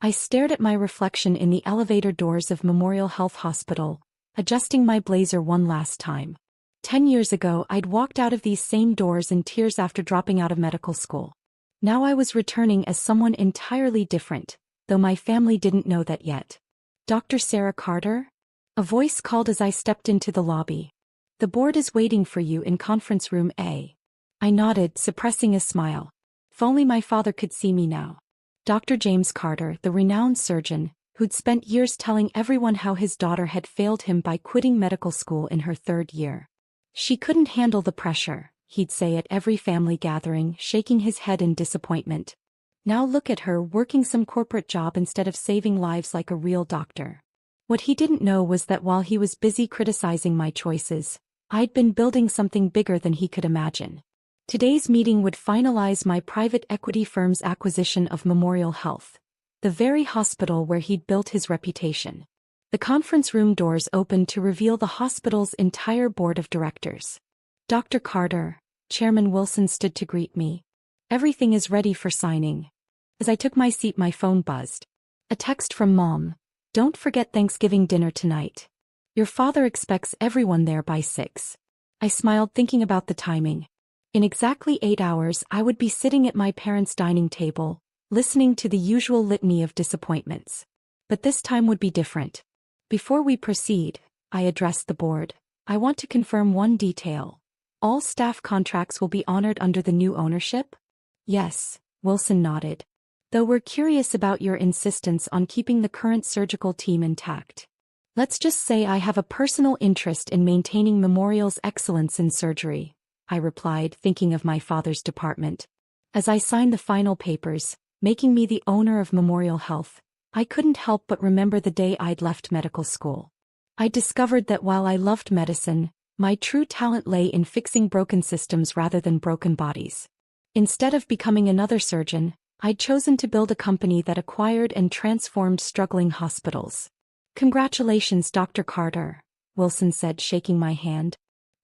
I stared at my reflection in the elevator doors of Memorial Health Hospital, adjusting my blazer one last time. 10 years ago, I'd walked out of these same doors in tears after dropping out of medical school. Now I was returning as someone entirely different, though my family didn't know that yet. "Dr. Sarah Carter?" A voice called as I stepped into the lobby. "The board is waiting for you in conference room A." I nodded, suppressing a smile. If only my father could see me now. Dr. James Carter, the renowned surgeon, who'd spent years telling everyone how his daughter had failed him by quitting medical school in her 3rd year. "She couldn't handle the pressure," he'd say at every family gathering, shaking his head in disappointment. "Now look at her working some corporate job instead of saving lives like a real doctor." What he didn't know was that while he was busy criticizing my choices, I'd been building something bigger than he could imagine. Today's meeting would finalize my private equity firm's acquisition of Memorial Health, the very hospital where he'd built his reputation. The conference room doors opened to reveal the hospital's entire board of directors. "Dr. Carter," Chairman Wilson stood to greet me. "Everything is ready for signing." As I took my seat, my phone buzzed. A text from Mom. "Don't forget Thanksgiving dinner tonight. Your father expects everyone there by 6. I smiled, thinking about the timing. In exactly 8 hours, I would be sitting at my parents' dining table, listening to the usual litany of disappointments. But this time would be different. "Before we proceed," I addressed the board, "I want to confirm one detail. All staff contracts will be honored under the new ownership?" "Yes," Wilson nodded. "Though we're curious about your insistence on keeping the current surgical team intact. Let's just say I have a personal interest in maintaining Memorial's excellence in surgery," I replied, thinking of my father's department. As I signed the final papers, making me the owner of Memorial Health, I couldn't help but remember the day I'd left medical school. I discovered that while I loved medicine, my true talent lay in fixing broken systems rather than broken bodies. Instead of becoming another surgeon, I'd chosen to build a company that acquired and transformed struggling hospitals. "Congratulations, Dr. Carter," Wilson said, shaking my hand.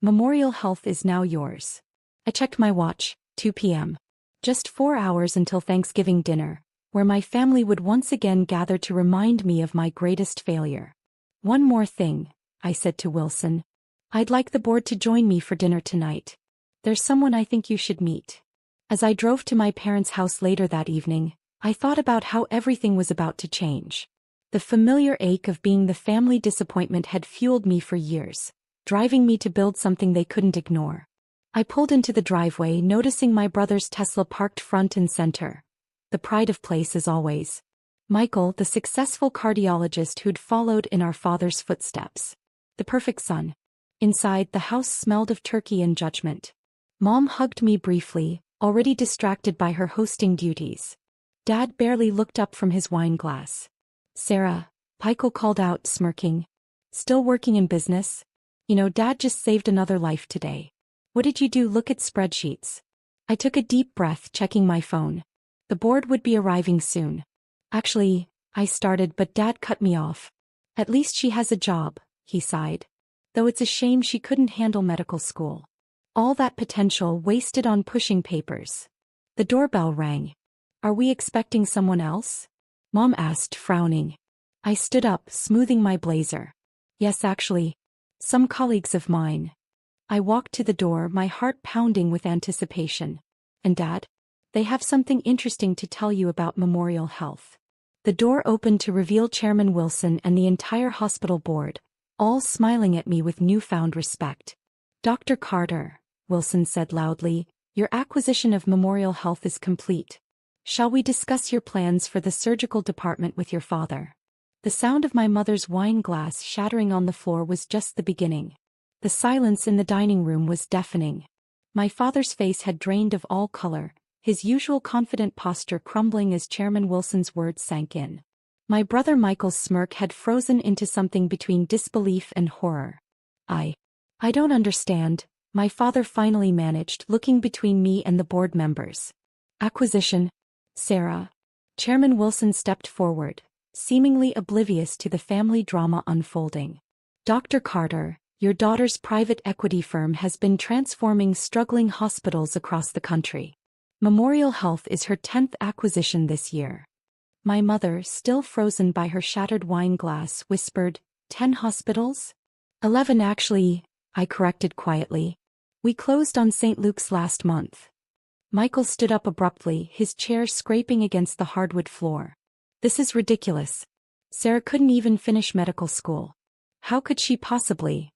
"Memorial Health is now yours." I checked my watch, 2 p.m. Just 4 hours until Thanksgiving dinner, where my family would once again gather to remind me of my greatest failure. "One more thing," I said to Wilson. "I'd like the board to join me for dinner tonight. There's someone I think you should meet." As I drove to my parents' house later that evening, I thought about how everything was about to change. The familiar ache of being the family disappointment had fueled me for years, driving me to build something they couldn't ignore. I pulled into the driveway, noticing my brother's Tesla parked front and center. The pride of place as always. Michael, the successful cardiologist who'd followed in our father's footsteps. The perfect son. Inside, the house smelled of turkey and judgment. Mom hugged me briefly, already distracted by her hosting duties. Dad barely looked up from his wine glass. "Sarah," Michael called out, smirking. "Still working in business? You know, Dad just saved another life today." "What did you do?" "Look at spreadsheets." I took a deep breath, checking my phone. The board would be arriving soon. "Actually," I started, but Dad cut me off. "At least she has a job," he sighed. "Though it's a shame she couldn't handle medical school. All that potential wasted on pushing papers." The doorbell rang. "Are we expecting someone else?" Mom asked, frowning. I stood up, smoothing my blazer. "Yes, actually. Some colleagues of mine." I walked to the door, my heart pounding with anticipation. "And Dad? They have something interesting to tell you about Memorial Health." The door opened to reveal Chairman Wilson and the entire hospital board, all smiling at me with newfound respect. "Dr. Carter," Wilson said loudly, "your acquisition of Memorial Health is complete. Shall we discuss your plans for the surgical department with your father?" The sound of my mother's wine glass shattering on the floor was just the beginning. The silence in the dining room was deafening. My father's face had drained of all color, his usual confident posture crumbling as Chairman Wilson's words sank in. My brother Michael's smirk had frozen into something between disbelief and horror. I don't understand," my father finally managed, looking between me and the board members. "Acquisition, Sarah." Chairman Wilson stepped forward, seemingly oblivious to the family drama unfolding. "Dr. Carter, your daughter's private equity firm has been transforming struggling hospitals across the country. Memorial Health is her 10th acquisition this year. My mother, still frozen by her shattered wine glass, whispered, 10 hospitals? 11 actually, I corrected quietly. We closed on St. Luke's last month. Michael stood up abruptly, his chair scraping against the hardwood floor. This is ridiculous. Sarah couldn't even finish medical school. How could she possibly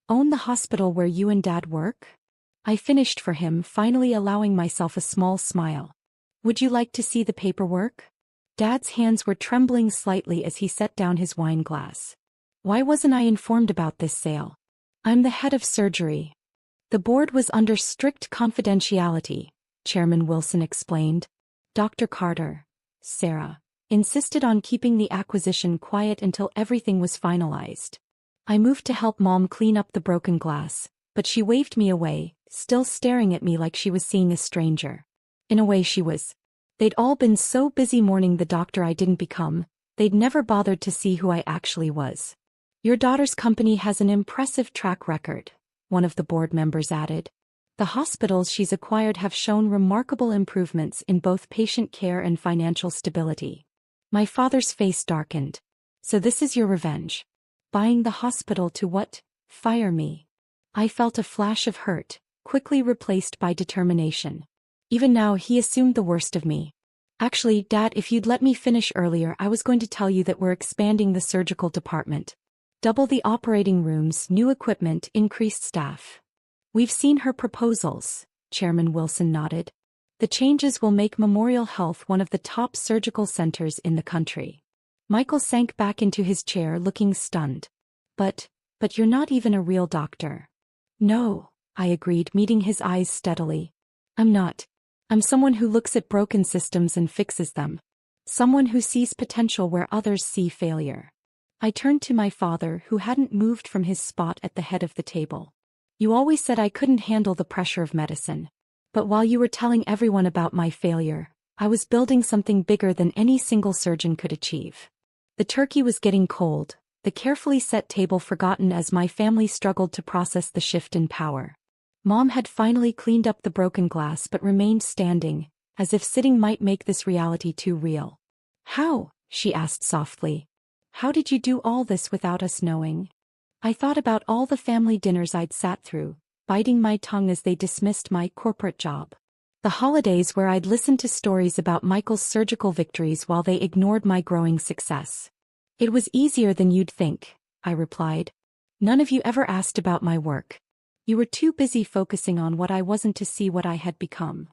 own the hospital where you and Dad work? I finished for him, finally allowing myself a small smile. Would you like to see the paperwork? Dad's hands were trembling slightly as he set down his wine glass. Why wasn't I informed about this sale? I'm the head of surgery. The board was under strict confidentiality, Chairman Wilson explained. Dr. Carter, Sarah, insisted on keeping the acquisition quiet until everything was finalized. I moved to help Mom clean up the broken glass, but she waved me away, still staring at me like she was seeing a stranger. In a way she was. They'd all been so busy mourning the doctor I didn't become, they'd never bothered to see who I actually was. Your daughter's company has an impressive track record, one of the board members added. The hospitals she's acquired have shown remarkable improvements in both patient care and financial stability. My father's face darkened. So this is your revenge? Buying the hospital to what? Fire me. I felt a flash of hurt, quickly replaced by determination. Even now he assumed the worst of me. Actually, Dad, if you'd let me finish earlier, I was going to tell you that we're expanding the surgical department. Double the operating rooms, new equipment, increased staff. We've seen her proposals, Chairman Wilson nodded. The changes will make Memorial Health one of the top surgical centers in the country. Michael sank back into his chair, looking stunned. But you're not even a real doctor. No, I agreed, meeting his eyes steadily. I'm not. I'm someone who looks at broken systems and fixes them. Someone who sees potential where others see failure. I turned to my father, who hadn't moved from his spot at the head of the table. You always said I couldn't handle the pressure of medicine. But while you were telling everyone about my failure, I was building something bigger than any single surgeon could achieve. The turkey was getting cold, the carefully set table forgotten as my family struggled to process the shift in power. Mom had finally cleaned up the broken glass but remained standing, as if sitting might make this reality too real. How? She asked softly. How did you do all this without us knowing? I thought about all the family dinners I'd sat through, biting my tongue as they dismissed my corporate job. The holidays where I'd listened to stories about Michael's surgical victories while they ignored my growing success. It was easier than you'd think, I replied. None of you ever asked about my work. You were too busy focusing on what I wasn't to see what I had become.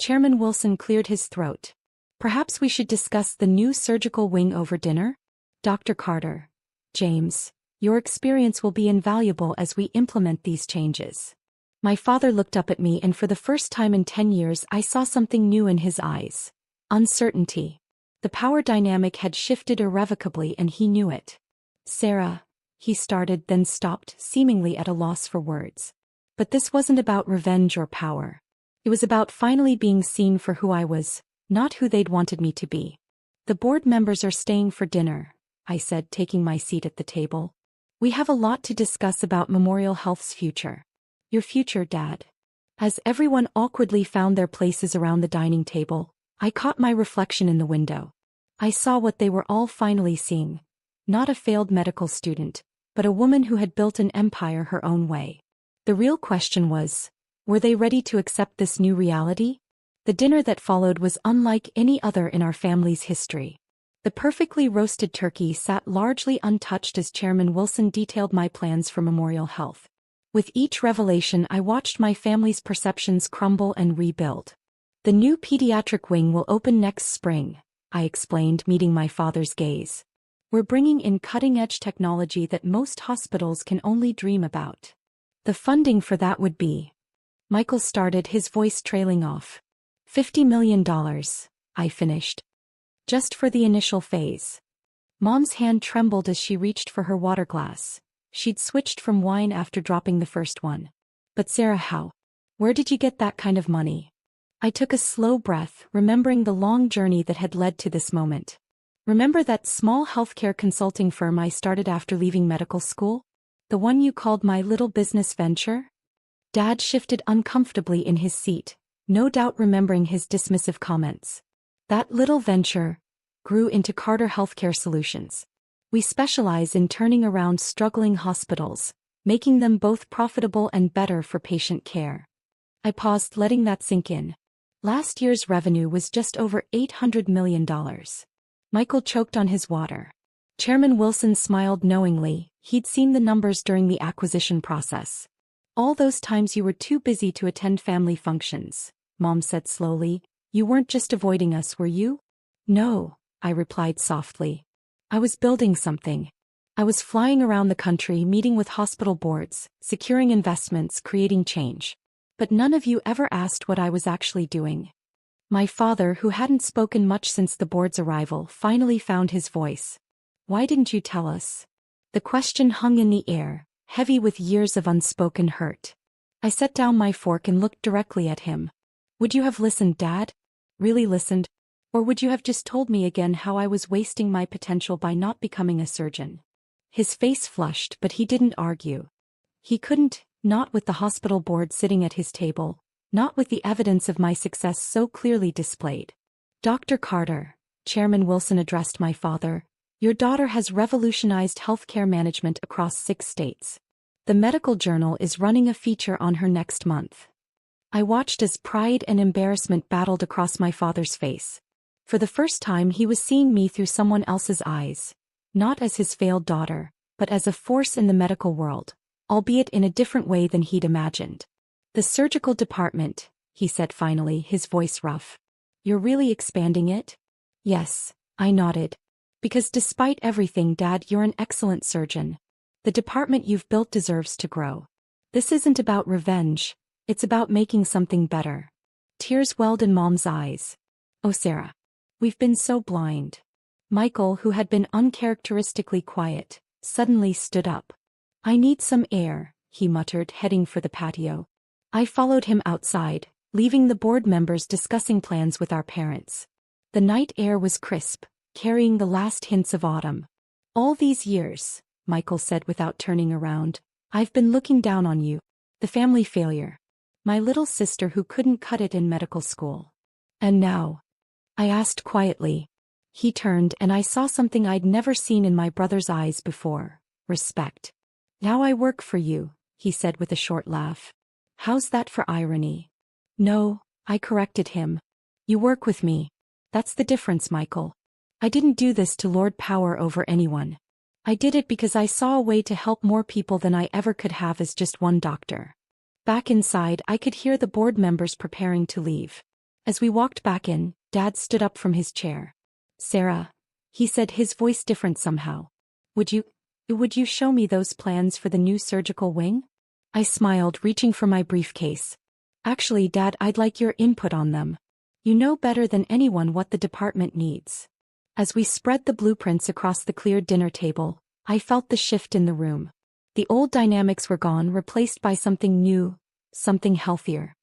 Chairman Wilson cleared his throat. Perhaps we should discuss the new surgical wing over dinner? Dr. Carter, James, your experience will be invaluable as we implement these changes. My father looked up at me, and for the first time in 10 years I saw something new in his eyes. Uncertainty. The power dynamic had shifted irrevocably and he knew it. Sarah, he started, then stopped, seemingly at a loss for words. But this wasn't about revenge or power. It was about finally being seen for who I was, not who they'd wanted me to be. The board members are staying for dinner, I said, taking my seat at the table. We have a lot to discuss about Memorial Health's future. Your future, Dad. As everyone awkwardly found their places around the dining table, I caught my reflection in the window. I saw what they were all finally seeing. Not a failed medical student, but a woman who had built an empire her own way. The real question was, were they ready to accept this new reality? The dinner that followed was unlike any other in our family's history. The perfectly roasted turkey sat largely untouched as Chairman Wilson detailed my plans for Memorial Health. With each revelation, I watched my family's perceptions crumble and rebuild. The new pediatric wing will open next spring, I explained, meeting my father's gaze. We're bringing in cutting-edge technology that most hospitals can only dream about. The funding for that would be... Michael started, his voice trailing off. $50 million, I finished. Just for the initial phase. Mom's hand trembled as she reached for her water glass. She'd switched from wine after dropping the first one. But Sarah, how? Where did you get that kind of money? I took a slow breath, remembering the long journey that had led to this moment. Remember that small healthcare consulting firm I started after leaving medical school? The one you called my little business venture? Dad shifted uncomfortably in his seat, no doubt remembering his dismissive comments. That little venture, grew into Carter Healthcare Solutions. We specialize in turning around struggling hospitals, making them both profitable and better for patient care. I paused, letting that sink in. Last year's revenue was just over $800 million. Michael choked on his water. Chairman Wilson smiled knowingly. He'd seen the numbers during the acquisition process. All those times you were too busy to attend family functions, Mom said slowly. You weren't just avoiding us, were you? No, I replied softly. I was building something. I was flying around the country, meeting with hospital boards, securing investments, creating change. But none of you ever asked what I was actually doing. My father, who hadn't spoken much since the board's arrival, finally found his voice. Why didn't you tell us? The question hung in the air, heavy with years of unspoken hurt. I set down my fork and looked directly at him. Would you have listened, Dad? Really listened? Or would you have just told me again how I was wasting my potential by not becoming a surgeon? His face flushed, but he didn't argue. He couldn't, not with the hospital board sitting at his table, not with the evidence of my success so clearly displayed. Dr. Carter, Chairman Wilson addressed my father, your daughter has revolutionized healthcare management across 6 states. The medical journal is running a feature on her next month. I watched as pride and embarrassment battled across my father's face. For the first time he was seeing me through someone else's eyes, not as his failed daughter, but as a force in the medical world, albeit in a different way than he'd imagined. The surgical department, he said finally, his voice rough. You're really expanding it? Yes, I nodded. Because despite everything, Dad, you're an excellent surgeon. The department you've built deserves to grow. This isn't about revenge, it's about making something better. Tears welled in Mom's eyes. Oh, Sarah. We've been so blind. Michael, who had been uncharacteristically quiet, suddenly stood up. I need some air, he muttered, heading for the patio. I followed him outside, leaving the board members discussing plans with our parents. The night air was crisp, carrying the last hints of autumn. All these years, Michael said without turning around, I've been looking down on you. The family failure. My little sister who couldn't cut it in medical school. And now? I asked quietly. He turned and I saw something I'd never seen in my brother's eyes before. Respect. Now I work for you, he said with a short laugh. How's that for irony? No, I corrected him. You work with me. That's the difference, Michael. I didn't do this to lord power over anyone. I did it because I saw a way to help more people than I ever could have as just one doctor. Back inside, I could hear the board members preparing to leave. As we walked back in, Dad stood up from his chair. Sarah, he said, his voice different somehow. Would you show me those plans for the new surgical wing? I smiled, reaching for my briefcase. Actually, Dad, I'd like your input on them. You know better than anyone what the department needs. As we spread the blueprints across the cleared dinner table, I felt the shift in the room. The old dynamics were gone, replaced by something new, something healthier.